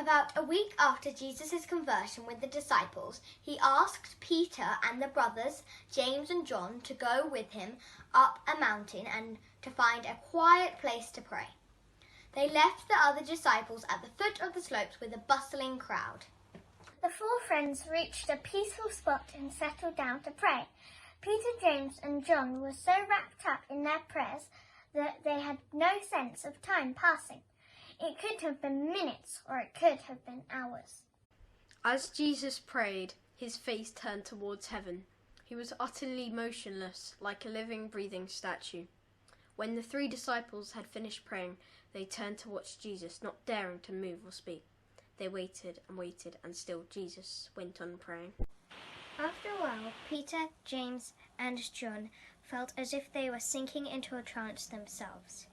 About a week after Jesus' conversion with the disciples, he asked Peter and the brothers, James and John, to go with him up a mountain and to find a quiet place to pray. They left the other disciples at the foot of the slopes with a bustling crowd. The four friends reached a peaceful spot and settled down to pray. Peter, James and John were so wrapped up in their prayers that they had no sense of time passing. It could have been minutes or it could have been hours. As Jesus prayed, his face turned towards heaven. He was utterly motionless, like a living, breathing statue. When the 3 disciples had finished praying, they turned to watch Jesus, not daring to move or speak. They waited, and still Jesus went on praying. After a while, Peter, James and John felt as if they were sinking into a trance themselves.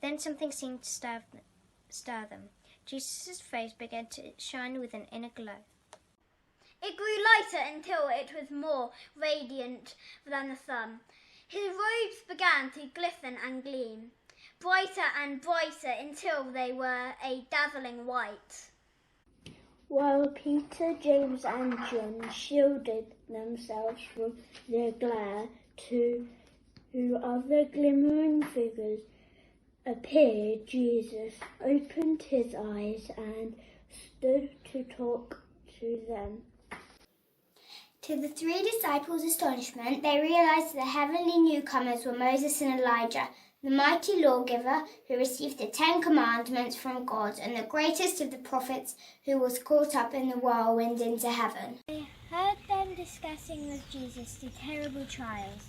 Then something seemed to stir them. Jesus' face began to shine with an inner glow. It grew lighter until it was more radiant than the sun. His robes began to glisten and gleam, brighter and brighter until they were a dazzling white. While Peter, James and John shielded themselves from the glare, 2 other glimmering figures appeared. Jesus opened his eyes and stood to talk to them. To the 3 disciples' astonishment, they realized the heavenly newcomers were Moses and Elijah, the mighty lawgiver who received the 10 commandments from God, and the greatest of the prophets who was caught up in the whirlwind into heaven. They heard them discussing with Jesus the terrible trials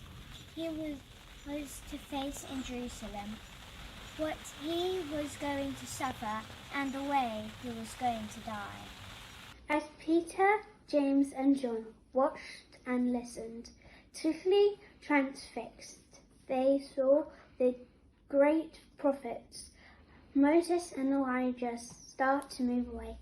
he was to face in Jerusalem, what he was going to suffer, and the way he was going to die. As Peter, James and John watched and listened, totally transfixed, they saw the great prophets, Moses and Elijah, start to move away.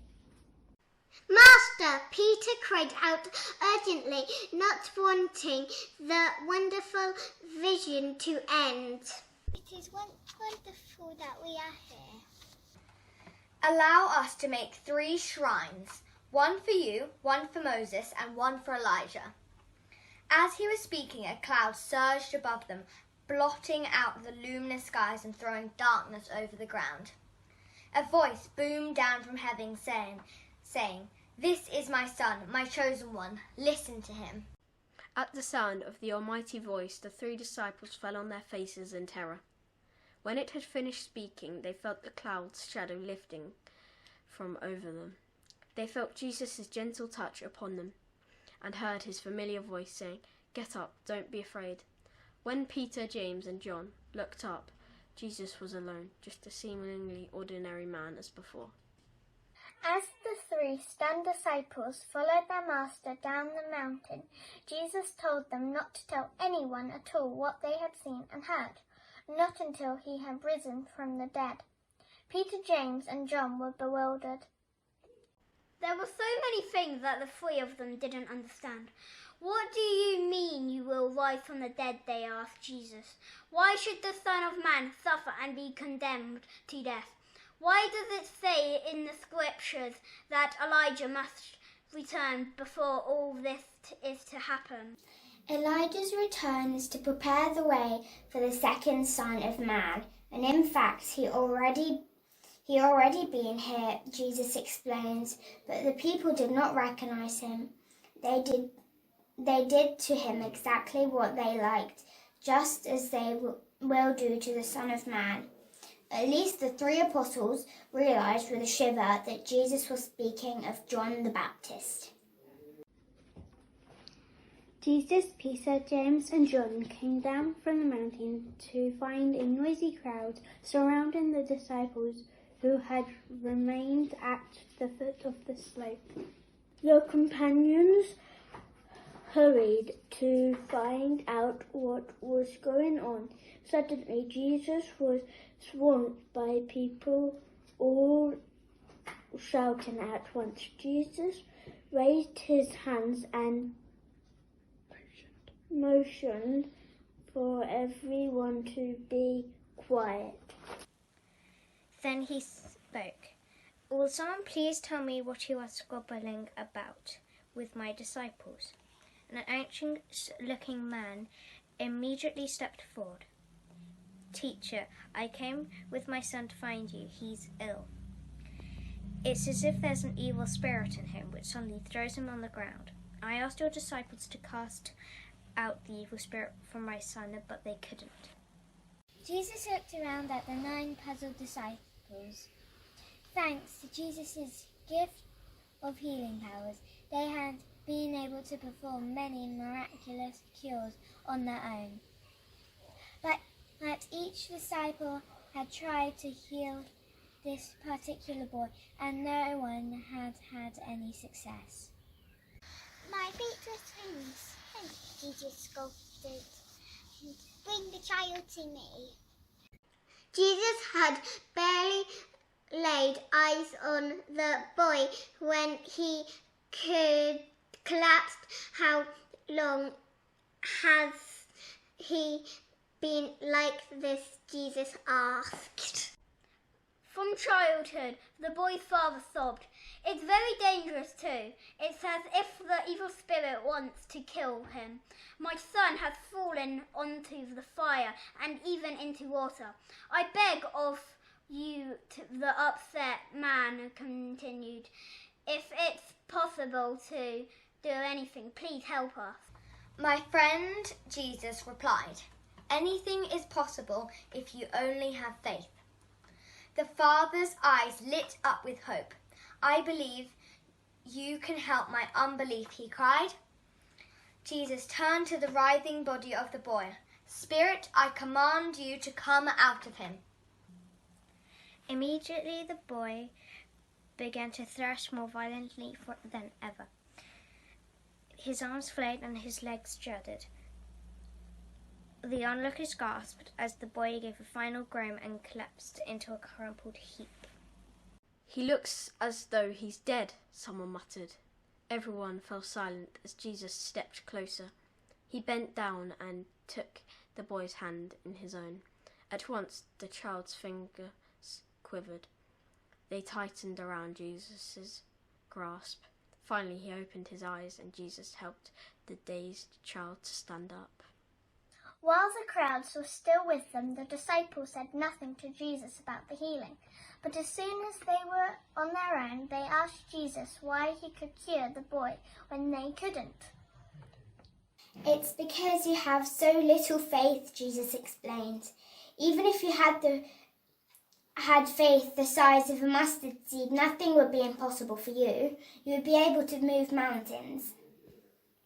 Master, Peter cried out urgently, not wanting the wonderful vision to end. It is wonderful that we are here. Allow us to make 3 shrines, one for you, one for Moses, and one for Elijah. As he was speaking, a cloud surged above them, blotting out the luminous skies and throwing darkness over the ground. A voice boomed down from heaven saying, "This is my son, my chosen one. Listen to him." At the sound of the almighty voice, the 3 disciples fell on their faces in terror. When it had finished speaking, they felt the cloud's shadow lifting from over them. They felt Jesus' gentle touch upon them and heard his familiar voice saying, "Get up, don't be afraid." When Peter, James and John looked up, Jesus was alone, just a seemingly ordinary man as before. As the 3 stunned disciples followed their master down the mountain, Jesus told them not to tell anyone at all what they had seen and heard, not until he had risen from the dead. Peter, James and John were bewildered. There were so many things that the 3 of them didn't understand. "What do you mean you will rise from the dead?" they asked Jesus. "Why should the Son of Man suffer and be condemned to death? Why does it say in the scriptures that Elijah must return before all this is to happen?" Elijah's return is to prepare the way for the second Son of Man, and in fact he already been here, Jesus explains, but the people did not recognize him. They did to him exactly what they liked, just as they will do to the Son of Man. At least the 3 apostles realized with a shiver that Jesus was speaking of John the Baptist. Jesus, Peter, James and John came down from the mountain to find a noisy crowd surrounding the disciples who had remained at the foot of the slope. Their companions hurried to find out what was going on. Suddenly, Jesus was swamped by people, all shouting at once. Jesus raised his hands and motioned for everyone to be quiet. Then he spoke. Will someone please tell me what he was squabbling about with my disciples? An anxious-looking man immediately stepped forward. Teacher, I came with my son to find you. He's ill. It's as if there's an evil spirit in him, which suddenly throws him on the ground. I asked your disciples to cast out the evil spirit from my son, but they couldn't. Jesus looked around at the 9 puzzled disciples. Thanks to Jesus' gift of healing powers, they had been able to perform many miraculous cures on their own. But each disciple had tried to heal this particular boy, and no one had had any success. My feet were twins, and Jesus scolded, "Bring the child to me." Jesus had barely laid eyes on the boy when he collapsed. How long has he been like this? Jesus asked. From childhood, the boy's father sobbed. It's very dangerous too. It's as if the evil spirit wants to kill him. My son has fallen onto the fire and even into water. I beg of you, the upset man continued. If it's possible to do anything, please help us. My friend, Jesus replied, anything is possible if you only have faith. The father's eyes lit up with hope. I believe you can help my unbelief, he cried. Jesus turned to the writhing body of the boy. Spirit, I command you to come out of him. Immediately the boy began to thrash more violently than ever. His arms flailed and his legs shuddered. The onlookers gasped as the boy gave a final groan and collapsed into a crumpled heap. He looks as though he's dead, someone muttered. Everyone fell silent as Jesus stepped closer. He bent down and took the boy's hand in his own. At once the child's fingers quivered. They tightened around Jesus' grasp. Finally he opened his eyes and Jesus helped the dazed child to stand up. While the crowds were still with them, the disciples said nothing to Jesus about the healing. But as soon as they were on their own, they asked Jesus why he could cure the boy when they couldn't. It's because you have so little faith, Jesus explained. Even if you had faith the size of a mustard seed, nothing would be impossible for you. You would be able to move mountains.